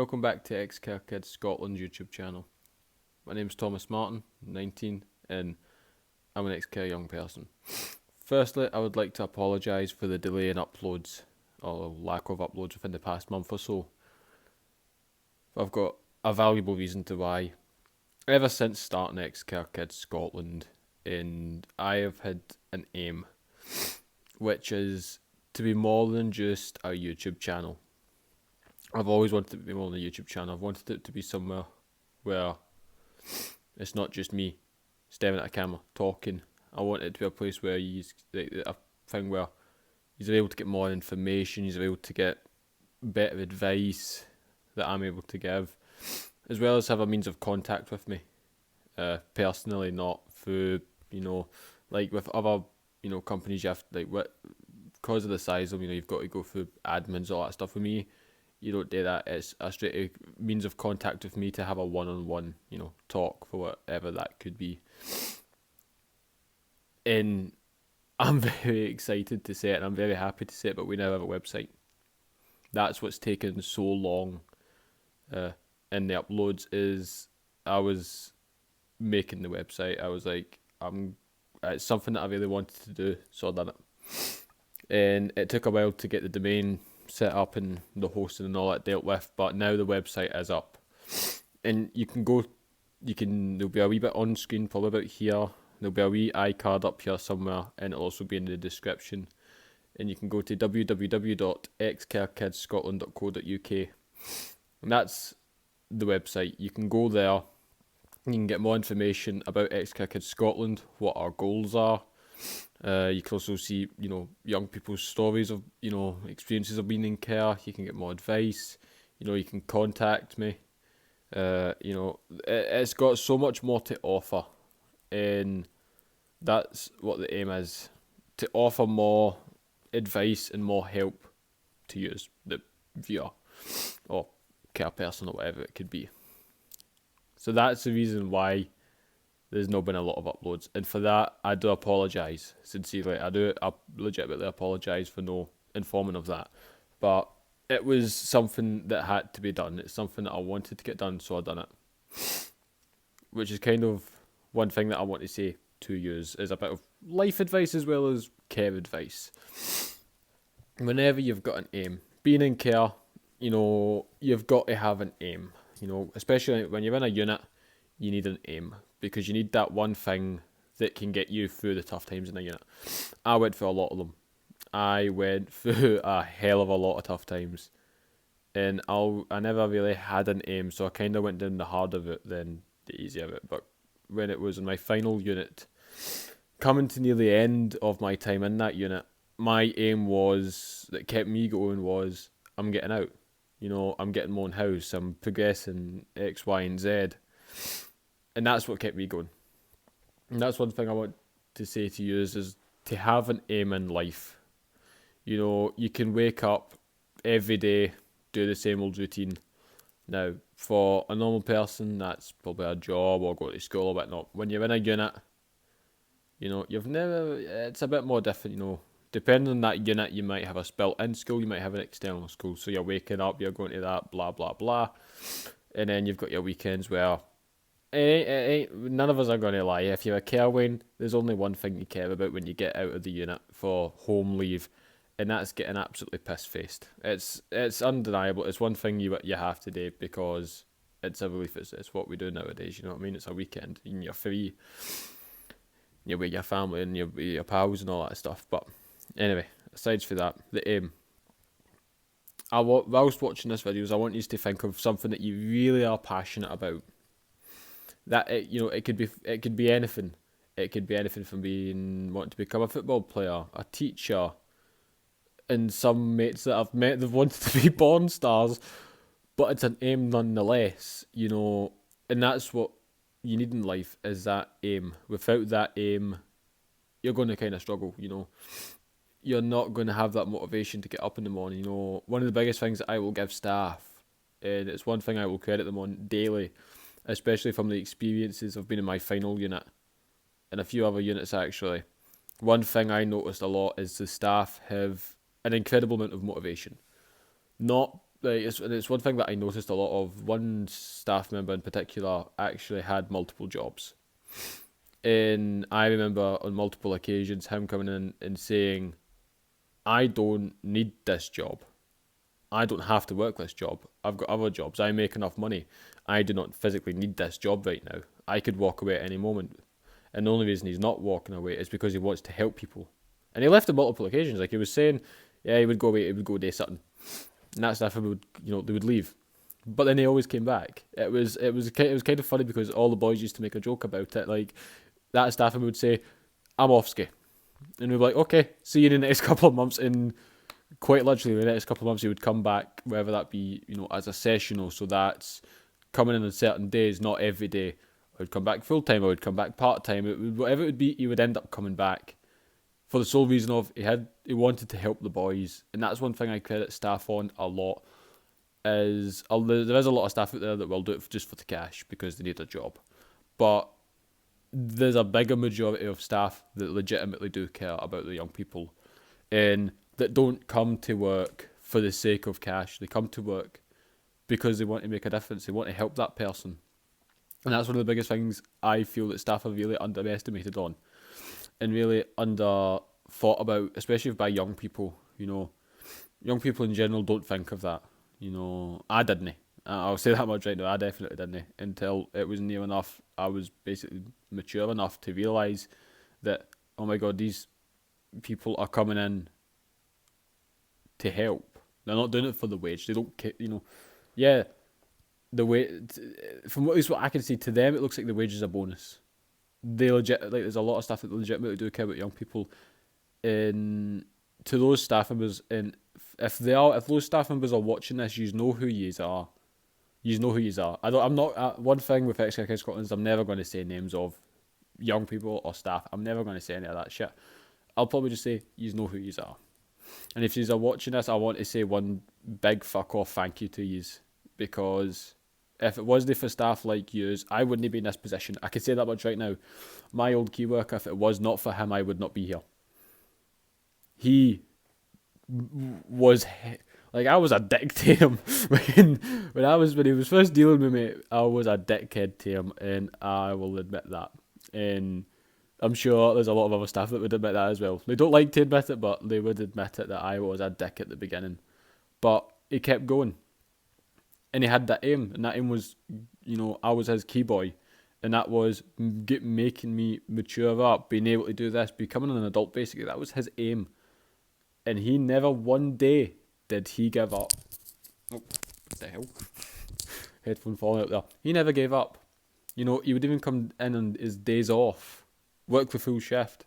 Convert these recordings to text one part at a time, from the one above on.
Welcome back to Ex-Care Kids Scotland YouTube channel. My name's Thomas Martin, 19, and I'm an ex-care young person. Firstly, I would like to apologise for the delay in uploads, or lack of uploads within the past month or so. I've got a valuable reason to why. Ever since starting Ex-Care Kids Scotland, and I have had an aim, which is to be more than just a YouTube channel. I've always wanted it to be more than a YouTube channel. I've wanted it to be somewhere where it's not just me staring at a camera talking. I want it to be a place where a thing where you're able to get more information, you're able to get better advice that I'm able to give, as well as have a means of contact with me, personally, not through, like with other, companies you have to, because of the size of them, you've got to go through admins, all that stuff. With me, you don't do that. It's a straight means of contact with me to have a one-on-one, talk for whatever that could be. And I'm very excited to say it, and I'm very happy to say it, but we now have a website. That's what's taken so long in the uploads, is I was making the website. I was like, it's something that I really wanted to do, so I done it. And it took a while to get the domain set up and the hosting and all that dealt with, but now the website is up. And there'll be a wee bit on screen, probably about here. There'll be a wee iCard up here somewhere, and it'll also be in the description. And you can go to www.excarekidscotland.co.uk, and that's the website. You can go there, you can get more information about Ex-Care Kids Scotland, what our goals are. You can also see, young people's stories of, experiences of being in care. You can get more advice. You can contact me. It's got so much more to offer, and that's what the aim is, to offer more advice and more help to you as the viewer or care person or whatever it could be. So that's the reason why there's not been a lot of uploads, and for that I do apologise sincerely. I legitimately apologise for no informing of that, but it was something that had to be done. It's something that I wanted to get done, so I done it. Which is kind of one thing that I want to say to you is a bit of life advice as well as care advice. Whenever you've got an aim, being in care, you've got to have an aim. Especially when you're in a unit, you need an aim, because you need that one thing that can get you through the tough times in a unit. I went through a lot of them. I went through a hell of a lot of tough times, and I never really had an aim, so I kind of went down the harder route than the easier route. But when it was in my final unit, coming to near the end of my time in that unit, my aim that kept me going was, I'm getting out. I'm getting my own house, I'm progressing X, Y, and Z. And that's what kept me going. And that's one thing I want to say to you is to have an aim in life. You can wake up every day, do the same old routine. Now, for a normal person, that's probably a job or go to school or whatnot. When you're in a unit, it's a bit more different, Depending on that unit, you might have a built-in school, you might have an external school. So you're waking up, you're going to that, blah, blah, blah. And then you've got your weekends where none of us are going to lie. If you're a carewan, there's only one thing you care about when you get out of the unit for home leave, and that's getting absolutely piss-faced. It's undeniable. It's one thing you have to do, because it's a relief. It's what we do nowadays, you know what I mean? It's a weekend, and you're free. You're with your family and you're with your pals and all that stuff. But anyway, aside from that, the aim. Whilst watching this videos, I want you to think of something that you really are passionate about. That it could be anything. It could be anything from wanting to become a football player, a teacher, and some mates that I've met that wanted to be porn stars. But it's an aim nonetheless, and that's what you need in life, is that aim. Without that aim, you're going to kind of struggle. You're not going to have that motivation to get up in the morning. One of the biggest things that I will give staff, and it's one thing I will credit them on daily, especially from the experiences of being in my final unit and a few other units actually. One thing I noticed a lot is the staff have an incredible amount of motivation. Not like it's one thing that I noticed a lot of. One staff member in particular actually had multiple jobs, and I remember on multiple occasions him coming in and saying, "I don't need this job. I don't have to work this job. I've got other jobs. I make enough money. I do not physically need this job right now. I could walk away at any moment." And the only reason he's not walking away is because he wants to help people. And he left on multiple occasions. Like he was saying, yeah, he would go away, he would go do something. And that staff would, they would leave. But then they always came back. It was kind of funny because all the boys used to make a joke about it. Like that staff member would say, "I'm off ski," and we'd be like, "Okay, see you in the next couple of months." And quite literally, the next couple of months, he would come back, whether that be as a sessional. So that's coming in on certain days, not every day. I would come back full time. I would come back part time. Whatever it would be, he would end up coming back for the sole reason of he wanted to help the boys, and that's one thing I credit staff on a lot. There is a lot of staff out there that will do it just for the cash because they need a job, but there's a bigger majority of staff that legitimately do care about the young people, and that don't come to work for the sake of cash. They come to work because they want to make a difference. They want to help that person. And that's one of the biggest things I feel that staff are really underestimated on and really under thought about, especially by young people. Young people in general don't think of that. I didn't. I'll say that much right now. I definitely didn't until it was near enough. I was basically mature enough to realise that, oh my God, these people are coming in to help. They're not doing it for the wage. They don't care, Yeah, the way from at least what I can see, to them it looks like the wage is a bonus. There's a lot of staff that legitimately do care about young people. And to those staff members, and if those staff members are watching this, you know who yous are. You know who yous are. I'm not. One thing with Ex-Kick Scotland is I'm never going to say names of young people or staff. I'm never going to say any of that shit. I'll probably just say you know who yous are. And if yous are watching this, I want to say one big fuck off thank you to yous, because if it wasn't for staff like yous, I wouldn't be in this position. I can say that much right now. My old key worker, if it was not for him, I would not be here. He was like, I was a dick to him when he was first dealing with me. I was a dickhead to him, and I will admit that. And I'm sure there's a lot of other staff that would admit that as well. They don't like to admit it, but they would admit it that I was a dick at the beginning. But he kept going, and he had that aim, and that aim was, I was his key boy, and that was making me mature up, being able to do this, becoming an adult. Basically, that was his aim. And he never one day did he give up. Oh, what the hell? Headphone falling out there. He never gave up. He would even come in on his days off, work the full shift.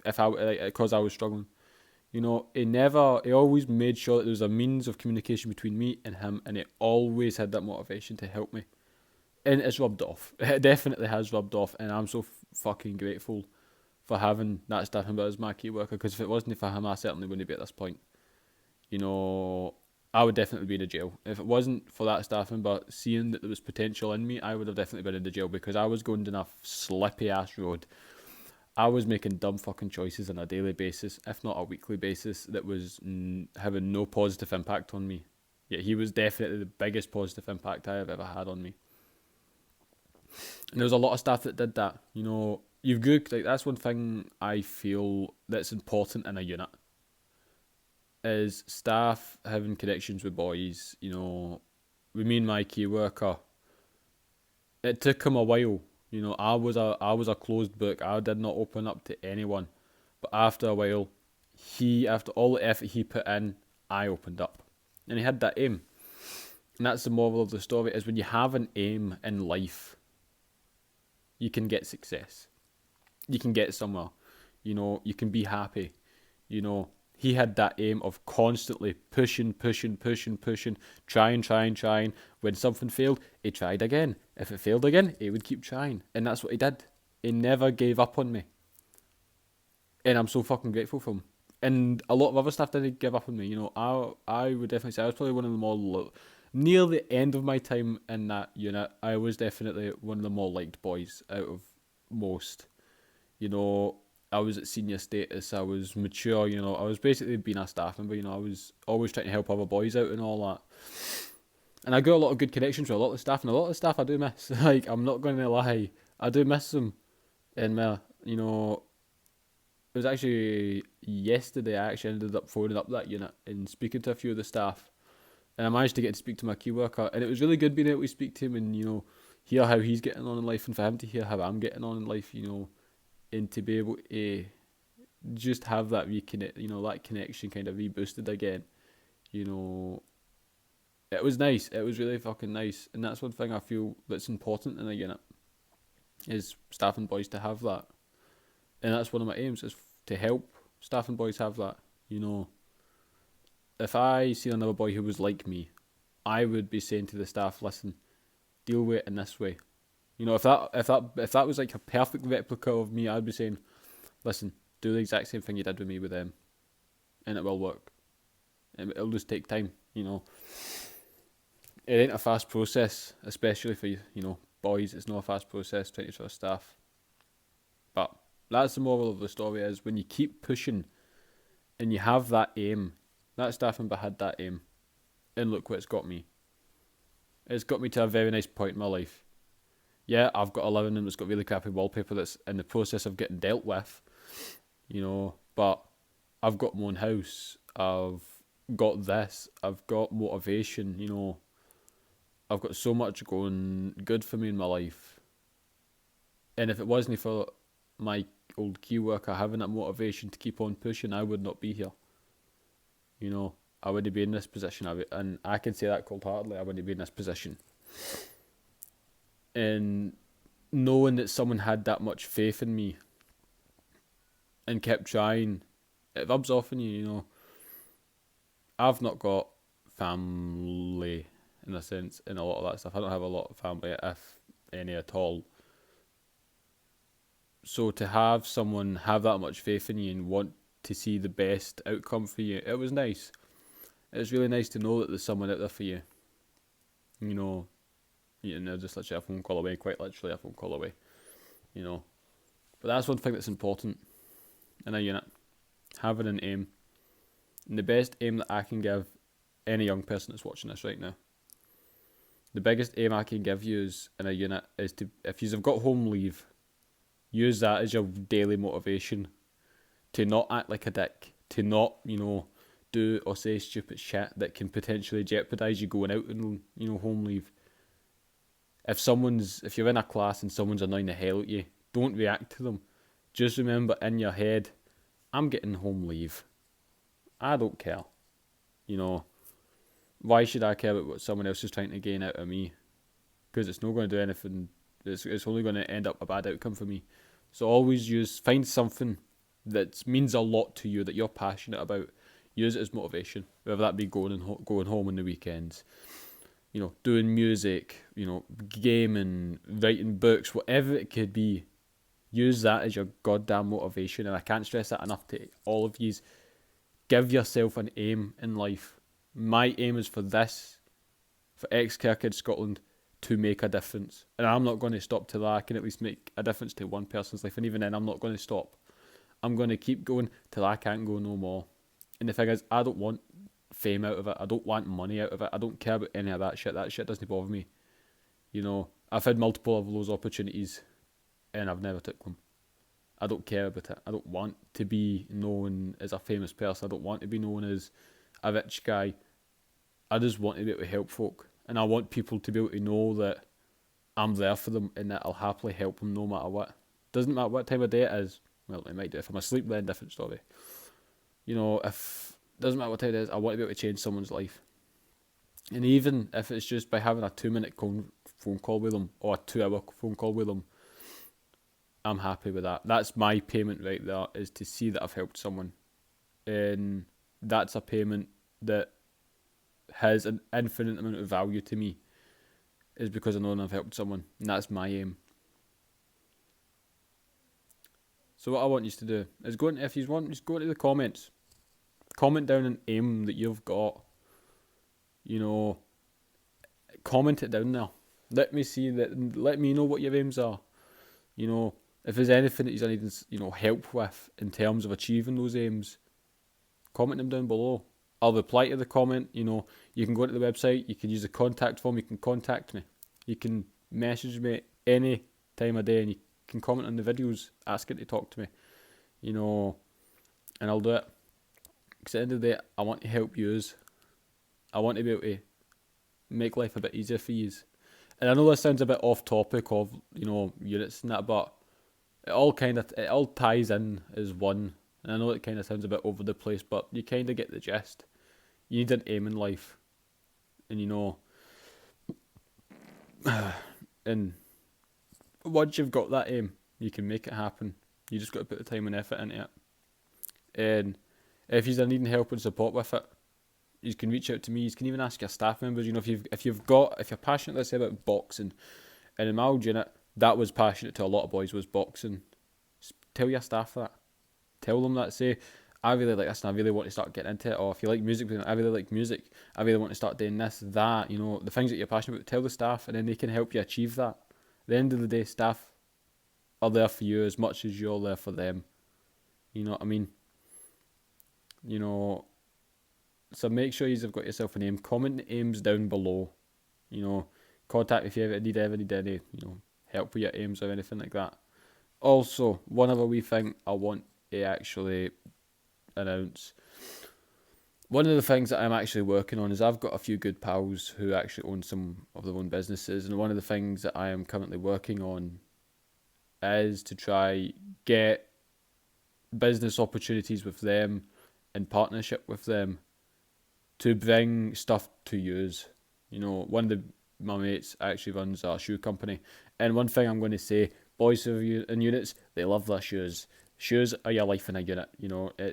Because I was struggling. He always made sure that there was a means of communication between me and him, and he always had that motivation to help me. And it's rubbed off. It definitely has rubbed off, and I'm so fucking grateful for having that staff member as my key worker, because if it wasn't for him, I certainly wouldn't be at this point. I would definitely be in the jail. If it wasn't for that staff member seeing that there was potential in me, I would have definitely been in the jail, because I was going down a slippy ass road. I was making dumb fucking choices on a daily basis, if not a weekly basis, that was having no positive impact on me. Yet he was definitely the biggest positive impact I have ever had on me. And there was a lot of staff that did that. That's one thing I feel that's important in a unit, is staff having connections with boys. With me and my key worker, it took him a while. I was a closed book. I did not open up to anyone. But after a while, after all the effort he put in, I opened up. And he had that aim. And that's the moral of the story, is when you have an aim in life, you can get success. You can get somewhere. You can be happy. He had that aim of constantly pushing, trying. When something failed, he tried again. If it failed again, he would keep trying. And that's what he did. He never gave up on me. And I'm so fucking grateful for him. And a lot of other staff didn't give up on me. I would definitely say I was probably one of the more, near the end of my time in that unit, I was definitely one of the more liked boys out of most. I was at senior status, I was mature, I was basically being a staff member, I was always trying to help other boys out and all that. And I got a lot of good connections with a lot of the staff, and a lot of the staff I do miss. Like, I'm not going to lie, I do miss them. And, it was actually yesterday I actually ended up phoning up that unit and speaking to a few of the staff. And I managed to get to speak to my key worker, and it was really good being able to speak to him and, hear how he's getting on in life, and for him to hear how I'm getting on in life, and to be able to just have that reconnect, that connection kind of reboosted again. It was nice. It was really fucking nice, and that's one thing I feel that's important in a unit is staff and boys to have that, and that's one of my aims is to help staff and boys have that. If I see another boy who was like me, I would be saying to the staff, listen, deal with it in this way. If that was like a perfect replica of me, I'd be saying, listen, do the exact same thing you did with me with them, and it will work. It'll just take time. It ain't a fast process, especially for boys. It's not a fast process trying to trust staff. But that's the moral of the story: is when you keep pushing, and you have that aim. That staff member had that aim, and look what it's got me. It's got me to a very nice point in my life. Yeah, I've got a living room that's got really crappy wallpaper that's in the process of getting dealt with, but I've got my own house, I've got this, I've got motivation, I've got so much going good for me in my life. And if it wasn't for my old key worker having that motivation to keep on pushing, I would not be here. I wouldn't be in this position, and I can say that cold-heartedly, I wouldn't be in this position. And knowing that someone had that much faith in me and kept trying, it rubs off on you. I've not got family in a sense in a lot of that stuff. I don't have a lot of family, if any at all. So to have someone have that much faith in you and want to see the best outcome for you, it was nice. It was really nice to know that there's someone out there for you. Just literally a phone call away, quite literally a phone call away. But that's one thing that's important in a unit. Having an aim. And the best aim that I can give any young person that's watching this right now. The biggest aim I can give you is in a unit is to, if you've got home leave, use that as your daily motivation to not act like a dick, to not, do or say stupid shit that can potentially jeopardise you going out on, home leave. If you're in a class and someone's annoying the hell at you, don't react to them. Just remember in your head, I'm getting home leave. I don't care. Why should I care about what someone else is trying to gain out of me? Because it's not going to do anything. It's only going to end up a bad outcome for me. So always find something that means a lot to you that you're passionate about. Use it as motivation, whether that be going home on the weekends, doing music, gaming, writing books, whatever it could be. Use that as your goddamn motivation, and I can't stress that enough to all of yous. Give yourself an aim in life. My aim is for Ex-Care Kids Scotland to make a difference, and I'm not going to stop till I can at least make a difference to one person's life, and even then I'm not going to stop. I'm going to keep going till I can't go no more. And the thing is, I don't want fame out of it. I don't want money out of it. I don't care about any of that shit. That shit doesn't bother me. I've had multiple of those opportunities and I've never took them. I don't care about it. I don't want to be known as a famous person. I don't want to be known as a rich guy. I just want to be able to help folk. And I want people to be able to know that I'm there for them and that I'll happily help them no matter what. Doesn't matter what time of day it is. Well, it might do. If I'm asleep then, different story. If doesn't matter what time it is, I want to be able to change someone's life. And even if it's just by having a 2-minute phone call with them or a 2-hour phone call with them, I'm happy with that. That's my payment right there, is to see that I've helped someone. And that's a payment that has an infinite amount of value to me, is because I know I've helped someone. And that's my aim. So what I want you to do is if you want, just go into the comments. Comment down an aim that you've got. Comment it down there. Let me see that. Let me know what your aims are. If there's anything that you need, help with in terms of achieving those aims, comment them down below. I'll reply to the comment. You can go to the website, you can use the contact form, you can contact me. You can message me any time of day, and you can comment on the videos asking to talk to me, and I'll do it. Because at the end of the day, I want to help yous. I want to be able to make life a bit easier for yous. And I know this sounds a bit off topic of, units and that, but it all ties in as one. And I know it kind of sounds a bit over the place, but you kind of get the gist. You need an aim in life. And and once you've got that aim, you can make it happen. You just got to put the time and effort into it. And if you're needing help and support with it, you can reach out to me. You can even ask your staff members. If you're passionate, let's say, about boxing, and in my old unit, that was passionate to a lot of boys, was boxing. Tell your staff that. Tell them that. Say, I really like this and I really want to start getting into it. Or if you like music, I really like music. I really want to start doing this, that. The things that you're passionate about. Tell the staff, and then they can help you achieve that. At the end of the day, staff are there for you as much as you're there for them. You know what I mean? So make sure you've got yourself an aim. Comment the aims down below. Contact if you ever need any, help with your aims or anything like that. Also, one other wee thing I want to actually announce. One of the things that I'm actually working on is I've got a few good pals who actually own some of their own businesses, and one of the things that I am currently working on is to try get business opportunities with them, in partnership with them, to bring stuff to use. One of my mates actually runs a shoe company, and one thing I'm going to say, boys in units, they love their shoes. Shoes are your life in a unit.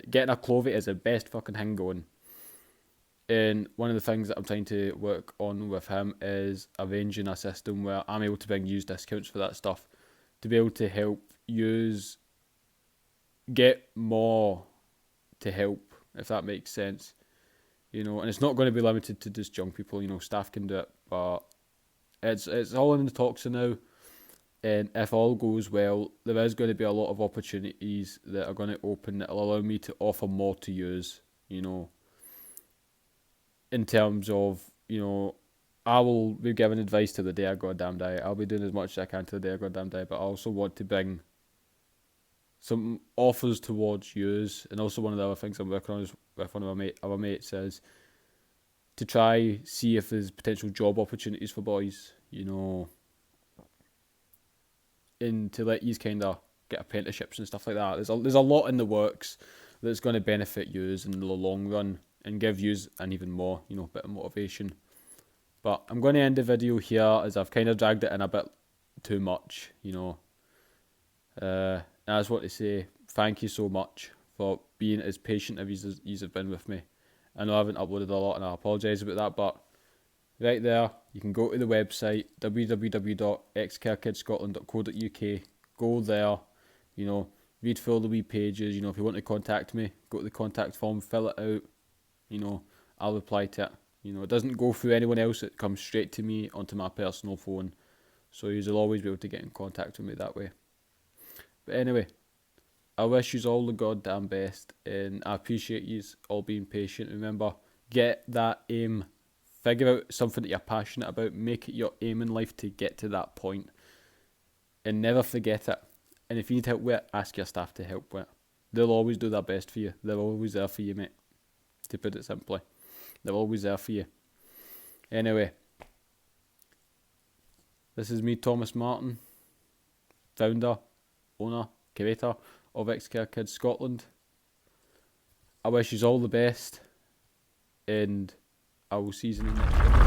Getting a clovey is the best fucking thing going. And one of the things that I'm trying to work on with him is arranging a system where I'm able to bring used discounts for that stuff, to be able to help use get more to help, if that makes sense. And it's not going to be limited to just young people. Staff can do it, but it's all in the talks now. And if all goes well, there is going to be a lot of opportunities that are going to open that will allow me to offer more to use. In terms of, I will be giving advice to the day I goddamn die. I'll be doing as much as I can to the day I goddamn die, but I also want to bring some offers towards yous. And also one of the other things I'm working on is with one of our mates is to try see if there's potential job opportunities for boys, and to let you kind of get apprenticeships and stuff like that. There's a lot in the works that's going to benefit yous in the long run and give yous an even more, bit of motivation. But I'm going to end the video here as I've kind of dragged it in a bit too much, I just want to say thank you so much for being as patient as you have been with me. I know I haven't uploaded a lot and I apologise about that, but right there, you can go to the website www.xcarekidscotland.co.uk. Go there, read through all the wee pages. If you want to contact me, go to the contact form, fill it out. I'll reply to it. It doesn't go through anyone else, it comes straight to me onto my personal phone. So you'll always be able to get in contact with me that way. But anyway, I wish you all the goddamn best, and I appreciate you all being patient. Remember, get that aim. Figure out something that you're passionate about. Make it your aim in life to get to that point. And never forget it. And if you need help with it, ask your staff to help with it. They'll always do their best for you. They're always there for you, mate. To put it simply. They're always there for you. Anyway. This is me, Thomas Martin. Founder, owner, curator of X-Care Kids Scotland. I wish you all the best. And I will see you in the next video.